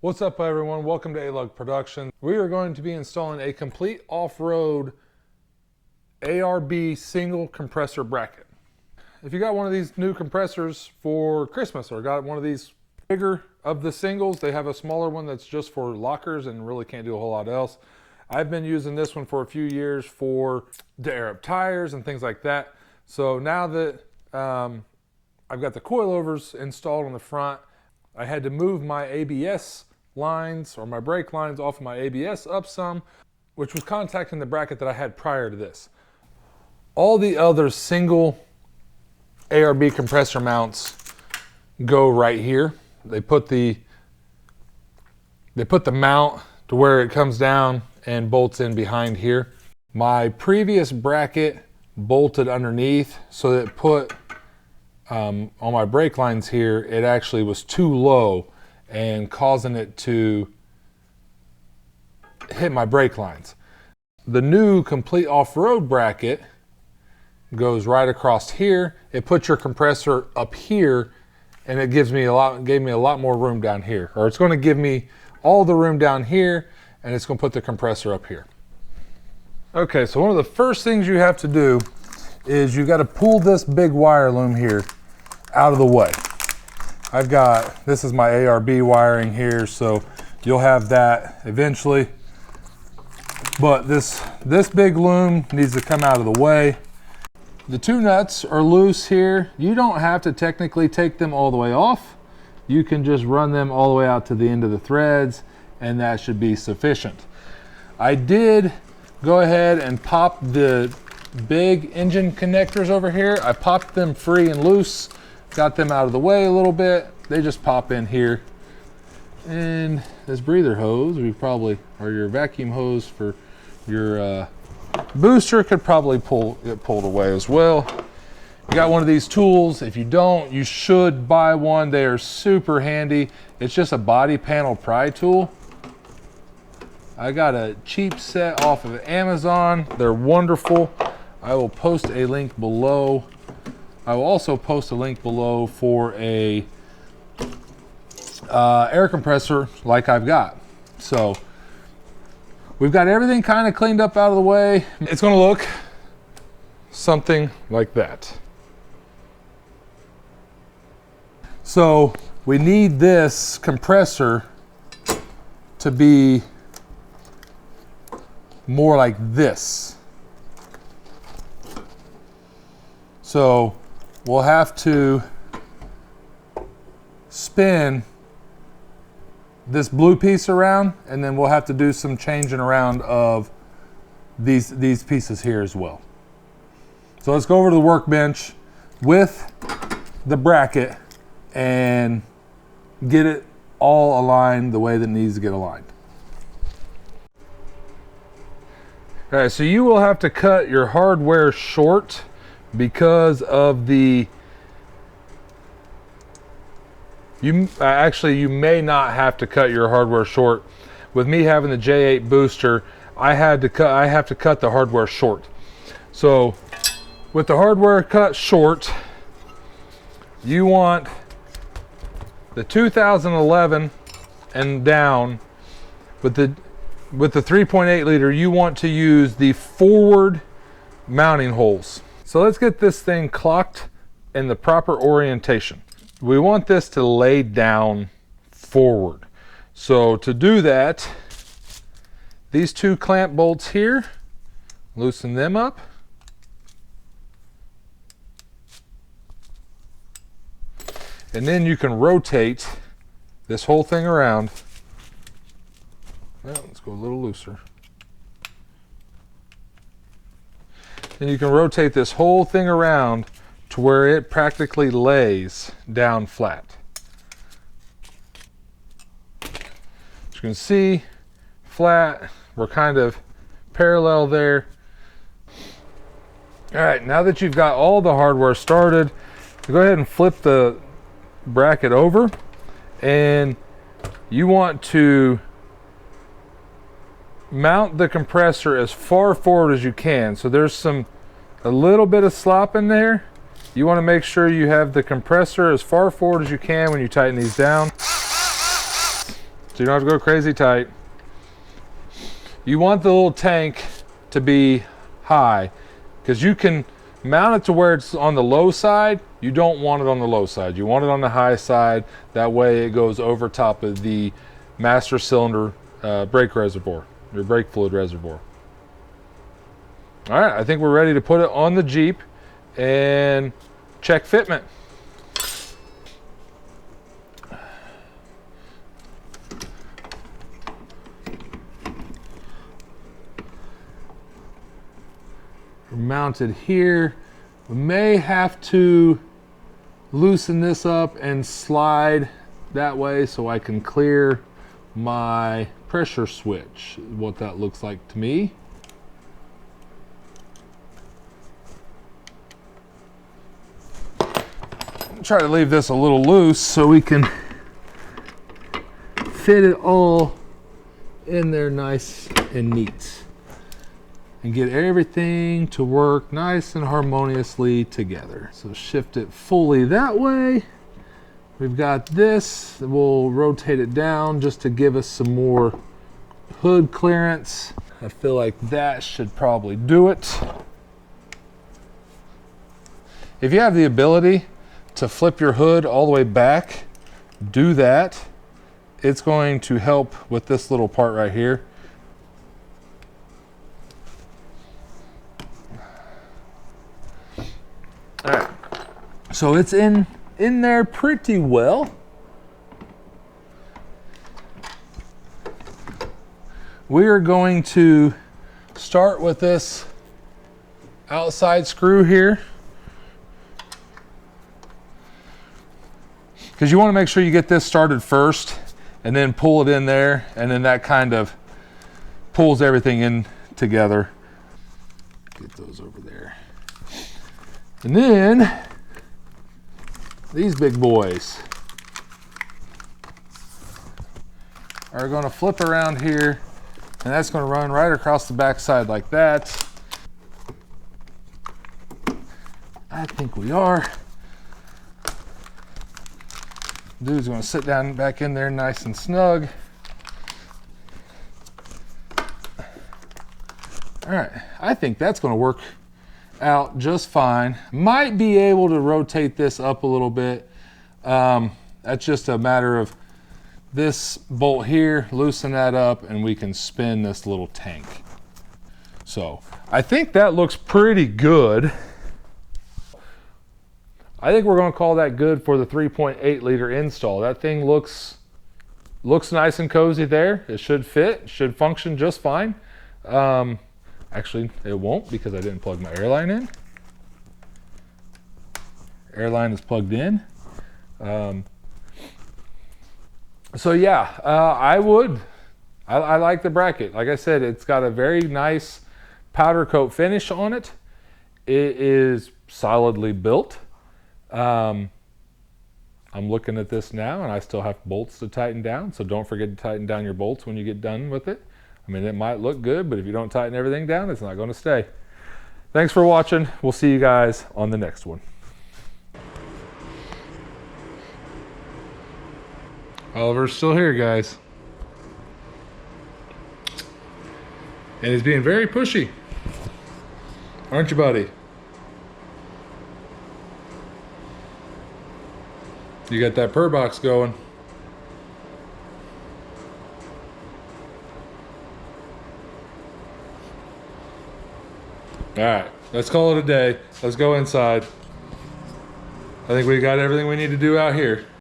What's up everyone, welcome to A-Lug Production. We are going to be installing a complete off-road ARB single compressor bracket. If you got one of these new compressors for Christmas or got one of these bigger of the singles, they have a smaller one that's just for lockers and really can't do a whole lot else. I've been using this one for a few years to air up tires and things like that. So now that I've got the coilovers installed on the front, I had to move my ABS lines or my brake lines off of my ABS up some, which was contacting the bracket that I had prior to this. All the other single ARB compressor mounts go right here. They put the mount to where it comes down and bolts in behind here. My previous bracket bolted underneath, so that it put on my brake lines here, it actually was too low and causing it to hit my brake lines. The new complete off-road bracket goes right across here. It puts your compressor up here, and it gave me a lot more room down here. Or it's going to give me all the room down here, and it's going to put the compressor up here. Okay, so one of the first things you have to do is you got to pull this big wire loom here out of the way. This is my ARB wiring here, so you'll have that eventually. But this big loom needs to come out of the way. The two nuts are loose here. You don't have to technically take them all the way off. You can just run them all the way out to the end of the threads, and that should be sufficient. I did go ahead and pop the big engine connectors over here. I popped them free and loose, got them out of the way a little bit. They just pop in here. And this breather hose, or your vacuum hose for your booster, could probably get pulled away as well. You got one of these tools. If you don't, you should buy one. They are super handy. It's just a body panel pry tool. I got a cheap set off of Amazon. They're wonderful. I will post a link below. I will also post a link below for a air compressor like I've got. So we've got everything kind of cleaned up out of the way. It's going to look something like that. So we need this compressor to be more like this. So we'll have to spin this blue piece around, and then we'll have to do some changing around of these pieces here as well. So let's go over to the workbench with the bracket and get it all aligned the way that it needs to get aligned. All right, so you will have to cut your hardware short because of you may not have to cut your hardware short. With me having the J8 booster, I have to cut the hardware short. So with the hardware cut short, you want the 2011 and down. With the 3.8 liter, you want to use the forward mounting holes. So let's get this thing clocked in the proper orientation. We want this to lay down forward. So to do that, these two clamp bolts here, loosen them up. And then you can rotate this whole thing around. Well, let's go a little looser. Then you can rotate this whole thing around to where it practically lays down flat. As you can see, flat, we're kind of parallel there. All right, now that you've got all the hardware started, go ahead and flip the bracket over, and you want to mount the compressor as far forward as you can. So there's a little bit of slop in there. You want to make sure you have the compressor as far forward as you can when you tighten these down. so you don't have to go crazy tight. You want the little tank to be high, because you can mount it to where it's on the low side. You don't want it on the low side. You want it on the high side. That way it goes over top of the master cylinder brake reservoir, your brake fluid reservoir. All right, I think we're ready to put it on the Jeep and check fitment. We're mounted here. We may have to loosen this up and slide that way so I can clear my pressure switch, what that looks like to me. Try to leave this a little loose so we can fit it all in there nice and neat and get everything to work nice and harmoniously together. So shift it fully that way. We've got this, we'll rotate it down just to give us some more hood clearance. I feel like that should probably do it. If you have the ability to flip your hood all the way back, do that. It's going to help with this little part right here. All right, so it's in there pretty well. We are going to start with this outside screw here, because you want to make sure you get this started first and then pull it in there, and then that kind of pulls everything in together. Get those over there. And then these big boys are going to flip around here, and that's going to run right across the backside like that. I think we are. Dude's going to sit down back in there nice and snug. All right, I think that's going to work out just fine. Might be able to rotate this up a little bit. That's just a matter of this bolt here, loosen that up, and we can spin this little tank. So I think that looks pretty good. I think we're going to call that good for the 3.8 liter install. That thing looks nice and cozy there. It should fit, should function just fine. Actually, it won't, because I didn't plug my airline in. Airline is plugged in. So yeah, I like the bracket. Like I said, it's got a very nice powder coat finish on it. It is solidly built. I'm looking at this now, and I still have bolts to tighten down, so don't forget to tighten down your bolts when you get done with it. I mean, it might look good, but if you don't tighten everything down, it's not going to stay. Thanks for watching. We'll see you guys on the next one. Oliver's still here, guys. And he's being very pushy. Aren't you, buddy? You got that purr box going. All right, let's call it a day. Let's go inside. I think we got everything we need to do out here.